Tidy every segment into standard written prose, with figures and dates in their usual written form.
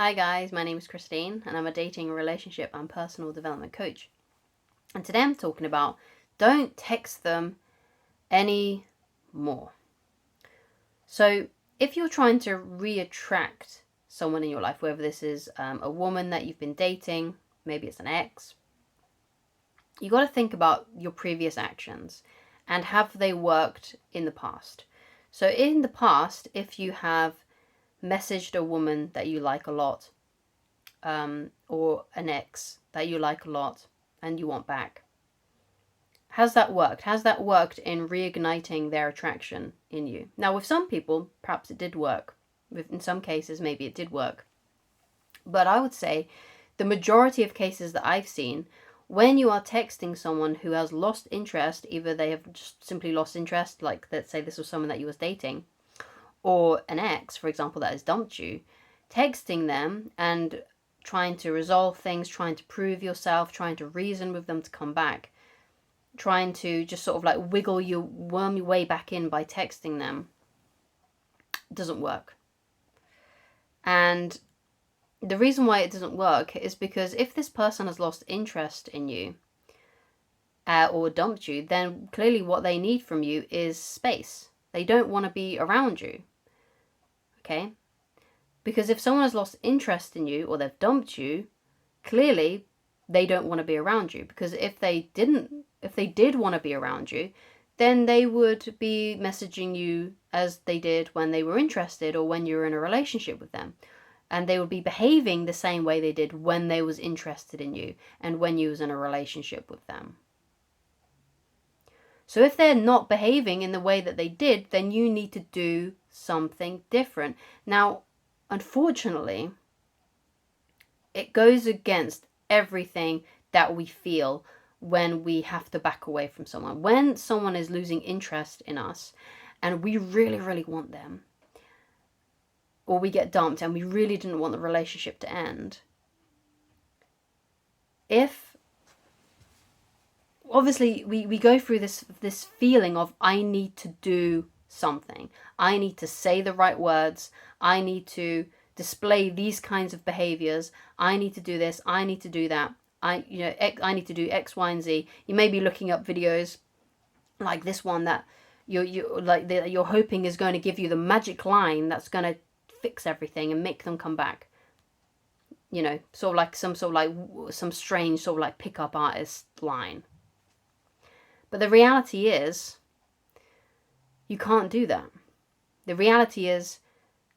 Hi guys, my name is Christine and I'm a dating, relationship and personal development coach. And today I'm talking about don't text them anymore. So if you're trying to re-attract someone in your life, whether this is a woman that you've been dating, maybe it's an ex, you got to think about your previous actions and have they worked in the past. So in the past, if you have messaged a woman that you like a lot, or an ex that you like a lot and you want back, has that worked? Has that worked in reigniting their attraction in you? Now, with some people, perhaps it did work. In some cases, maybe it did work. But I would say the majority of cases that I've seen, when you are texting someone who has lost interest, either they have just simply lost interest, like let's say this was someone that you was dating, or an ex, for example, that has dumped you, texting them and trying to resolve things, trying to prove yourself, trying to reason with them to come back, trying to just sort of like worm your way back in by texting them, doesn't work. And the reason why it doesn't work is because if this person has lost interest in you, or dumped you, then clearly what they need from you is space. They don't want to be around you. Okay? Because if someone has lost interest in you or they've dumped you, clearly they don't want to be around you. Because if they did want to be around you, then they would be messaging you as they did when they were interested or when you were in a relationship with them. And they would be behaving the same way they did when they was interested in you and when you was in a relationship with them. So if they're not behaving in the way that they did, then you need to do something different. Now, unfortunately, it goes against everything that we feel when we have to back away from someone. When someone is losing interest in us and we really, really want them, or we get dumped and we really didn't want the relationship to end, if obviously we go through this feeling of I need to do something, I need to say the right words, I need to display these kinds of behaviors, I need to do this, I need to do that, I need to do X, Y, and Z. You may be looking up videos like this one that you're hoping is going to give you the magic line that's going to fix everything and make them come back. Sort of like some strange sort of like pickup artist line. But the reality is, you can't do that. The reality is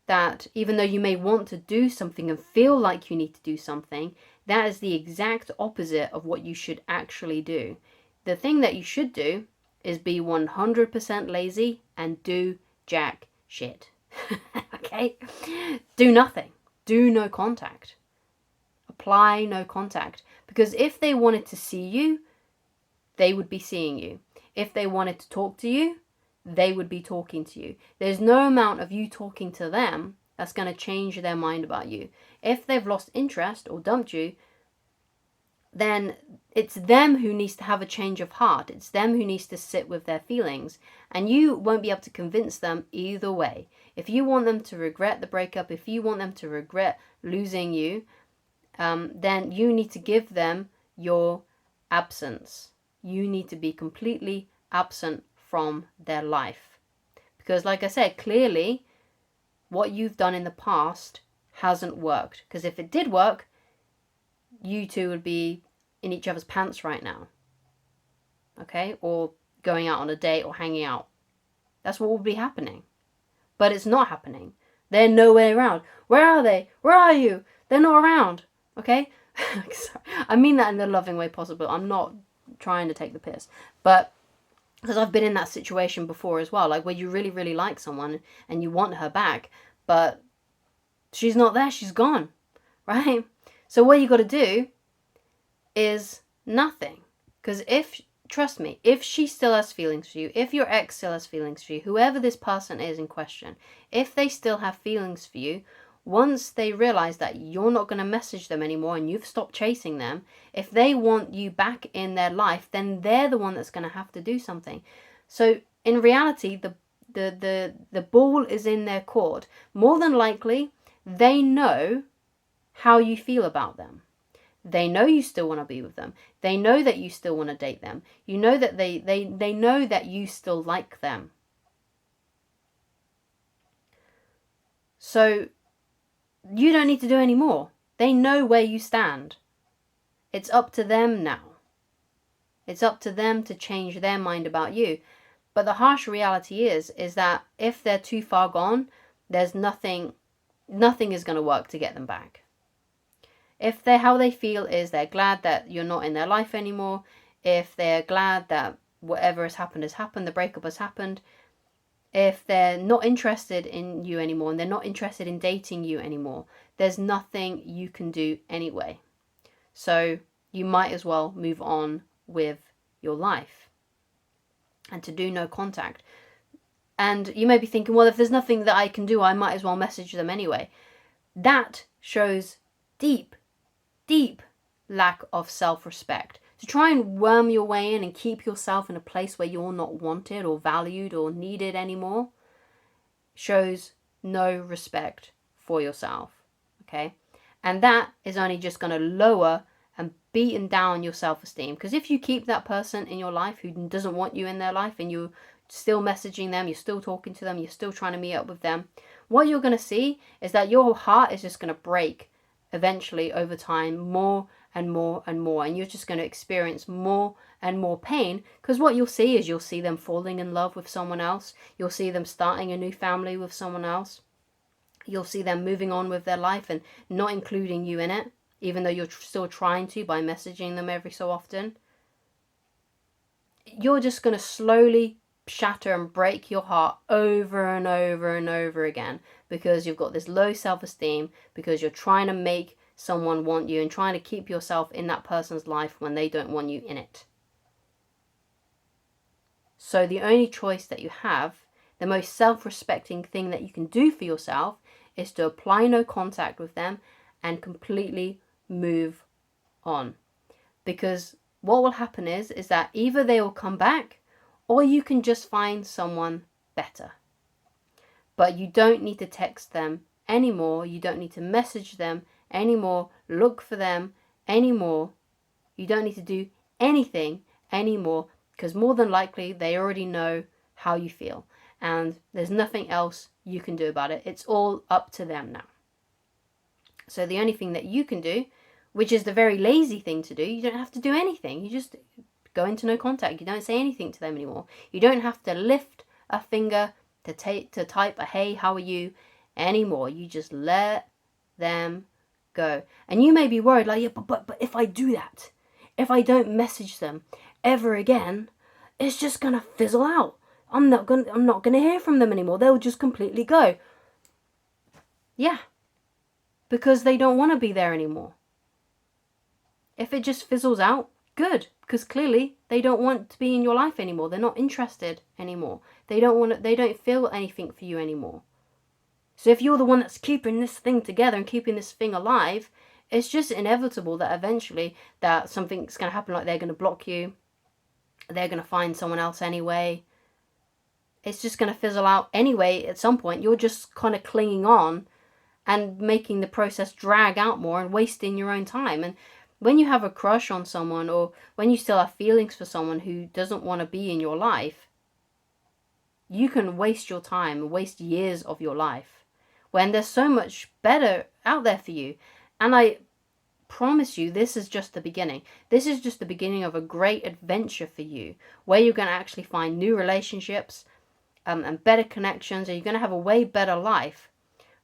that even though you may want to do something and feel like you need to do something, that is the exact opposite of what you should actually do. The thing that you should do is be 100% lazy and do jack shit. Okay? Do nothing. Do no contact. Apply no contact. Because if they wanted to see you, they would be seeing you. If they wanted to talk to you, they would be talking to you. There's no amount of you talking to them that's going to change their mind about you. If they've lost interest or dumped you, then it's them who needs to have a change of heart. It's them who needs to sit with their feelings. And you won't be able to convince them either way. If you want them to regret the breakup, if you want them to regret losing you, then you need to give them your absence. You need to be completely absent from their life. Because like I said, clearly what you've done in the past hasn't worked. Because if it did work, you two would be in each other's pants right now. Okay? Or going out on a date or hanging out. That's what would be happening. But it's not happening. They're nowhere around. Where are they? Where are you? They're not around. Okay? I mean that in the loving way possible. I'm not trying to take the piss. But because I've been in that situation before as well, like where you really, really like someone and you want her back, but she's not there, she's gone, right? So what you got to do is nothing. Because trust me, if she still has feelings for you, if your ex still has feelings for you, whoever this person is in question, if they still have feelings for you, once they realize that you're not going to message them anymore and you've stopped chasing them, if they want you back in their life, then they're the one that's going to have to do something. So in reality, the ball is in their court. More than likely, they know how you feel about them. They know you still want to be with them. They know that you still want to date them. You know that they know that you still like them. So you don't need to do any more. They know where you stand. It's up to them now. It's up to them to change their mind about you. But the harsh reality is that if they're too far gone, there's nothing is going to work to get them back. If how they feel is they're glad that you're not in their life anymore, if they're glad that whatever has happened, the breakup has happened, if they're not interested in you anymore and they're not interested in dating you anymore, there's nothing you can do anyway. So you might as well move on with your life and to do no contact. And you may be thinking, well, if there's nothing that I can do, I might as well message them anyway. That shows deep lack of self-respect. To try and worm your way in and keep yourself in a place where you're not wanted or valued or needed anymore shows no respect for yourself, okay? And that is only just going to lower and beaten down your self-esteem. Because if you keep that person in your life who doesn't want you in their life and you're still messaging them, you're still talking to them, you're still trying to meet up with them, what you're going to see is that your heart is just going to break eventually over time, more and more and more, and you're just going to experience more and more pain, because what you'll see is you'll see them falling in love with someone else, you'll see them starting a new family with someone else, you'll see them moving on with their life and not including you in it, even though you're still trying to by messaging them every so often. You're just going to slowly shatter and break your heart over and over and over again, because you've got this low self-esteem, because you're trying to make someone want you and trying to keep yourself in that person's life when they don't want you in it. So the only choice that you have, the most self-respecting thing that you can do for yourself, is to apply no contact with them and completely move on. Because what will happen is that either they will come back or you can just find someone better. But you don't need to text them anymore. You don't need to message them anymore. Look for them anymore. You don't need to do anything anymore, because more than likely they already know how you feel. And there's nothing else you can do about it. It's all up to them now. So the only thing that you can do, which is the very lazy thing to do, you don't have to do anything. You just go into no contact. You don't say anything to them anymore. You don't have to lift a finger to type a hey, how are you anymore. You just let them go. And you may be worried, like, yeah, but if I do that, if I don't message them ever again, it's just gonna fizzle out. I'm not gonna hear from them anymore. They'll just completely go. Yeah, because they don't want to be there anymore. If it just fizzles out, good, because clearly they don't want to be in your life anymore. They're not interested anymore. They don't feel anything for you anymore. So if you're the one that's keeping this thing together and keeping this thing alive, it's just inevitable that eventually that something's going to happen, like they're going to block you. They're going to find someone else anyway. It's just going to fizzle out anyway at some point. You're just kind of clinging on and making the process drag out more and wasting your own time. And when you have a crush on someone, or when you still have feelings for someone who doesn't want to be in your life, you can waste your time, waste years of your life, when there's so much better out there for you. And I promise you, this is just the beginning. This is just the beginning of a great adventure for you, where you're going to actually find new relationships and better connections, and you're going to have a way better life,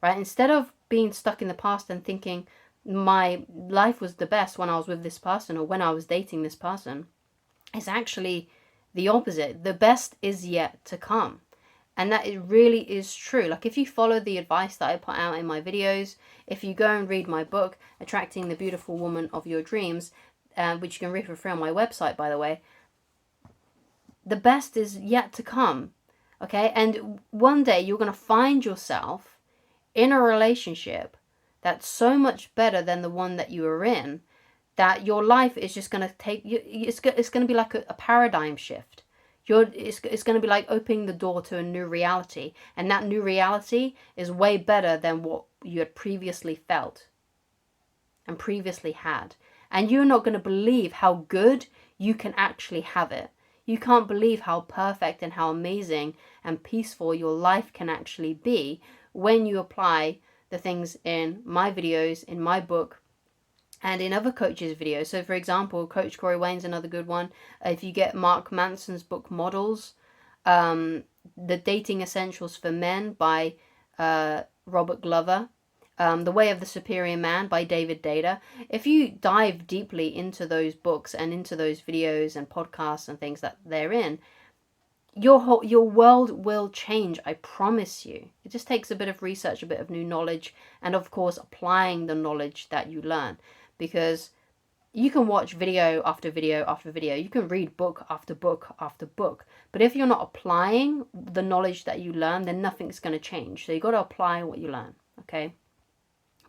right? Instead of being stuck in the past and thinking, my life was the best when I was with this person or when I was dating this person, it's actually the opposite. The best is yet to come. And that it really is true. Like, if you follow the advice that I put out in my videos, if you go and read my book, Attracting the Beautiful Woman of Your Dreams, which you can read for free on my website, by the way, the best is yet to come. Okay? And one day you're going to find yourself in a relationship that's so much better than the one that you were in, that your life is just going to take you, it's going to be like a paradigm shift. It's going to be like opening the door to a new reality, and that new reality is way better than what you had previously felt. and previously had. And you're not going to believe how good you can actually have it. You can't believe how perfect and how amazing and peaceful your life can actually be when you apply the things in my videos, in my book, and in other coaches' videos. So, for example, Coach Corey Wayne's another good one. If you get Mark Manson's book Models, The Dating Essentials for Men by Robert Glover, The Way of the Superior Man by David Data. If you dive deeply into those books and into those videos and podcasts and things that they're in, your world will change, I promise you. It just takes a bit of research, a bit of new knowledge, and of course applying the knowledge that you learn. Because you can watch video after video after video, you can read book after book after book, but if you're not applying the knowledge that you learn, then nothing's going to change. So you got to apply what you learn, okay?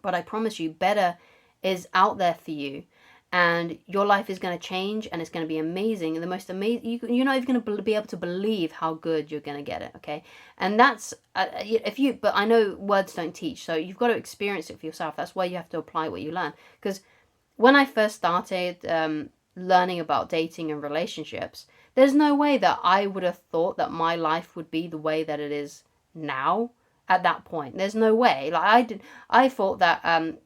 But I promise you, better is out there for you, and your life is going to change, and it's going to be amazing. And the most amazing, you're not even going to be able to believe how good you're going to get it, okay? And that's but I know words don't teach, so you've got to experience it for yourself. That's why you have to apply what you learn. Because when I first started learning about dating and relationships, there's no way that I would have thought that my life would be the way that it is now. At that point, there's no way. I thought that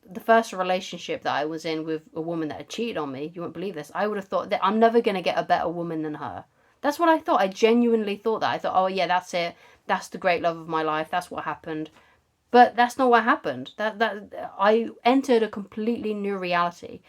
the first relationship that I was in with a woman that had cheated on me, you won't believe this, I would have thought that I'm never going to get a better woman than her. That's what I thought. I genuinely thought that. I thought, oh yeah, that's it. That's the great love of my life. That's what happened. But that's not what happened. That I entered a completely new reality.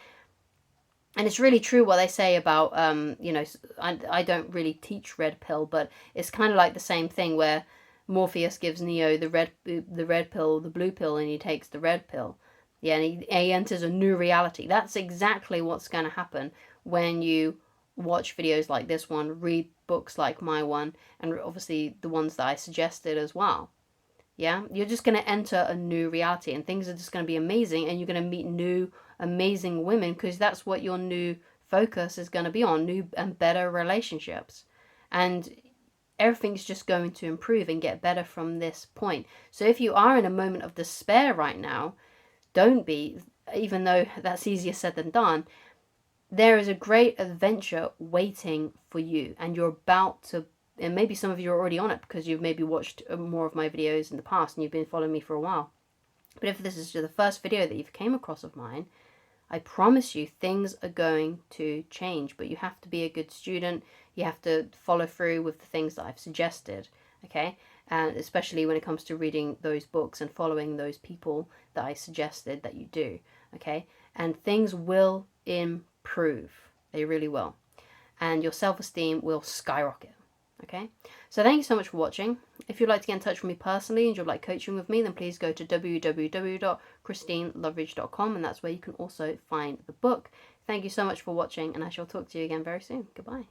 And it's really true what they say about, I don't really teach red pill, but it's kind of like the same thing where Morpheus gives Neo the red pill, the blue pill, and he takes the red pill. Yeah, and he enters a new reality. That's exactly what's going to happen when you watch videos like this one, read books like my one, and obviously the ones that I suggested as well. Yeah, you're just going to enter a new reality, and things are just going to be amazing, and you're going to meet new amazing women, because that's what your new focus is going to be on, new and better relationships. And everything's just going to improve and get better from this point. So if you are in a moment of despair right now, don't be, even though that's easier said than done. There is a great adventure waiting for you, and you're about to, and maybe some of you are already on it because you've maybe watched more of my videos in the past and you've been following me for a while. But if this is the first video that you've came across of mine, I promise you things are going to change, but you have to be a good student. You have to follow through with the things that I've suggested, okay? And especially when it comes to reading those books and following those people that I suggested that you do, okay? And things will improve. They really will. And your self-esteem will skyrocket, okay? So thank you so much for watching. If you'd like to get in touch with me personally and you'd like coaching with me, then please go to www.christineloveridge.com, and that's where you can also find the book. Thank you so much for watching, and I shall talk to you again very soon. Goodbye.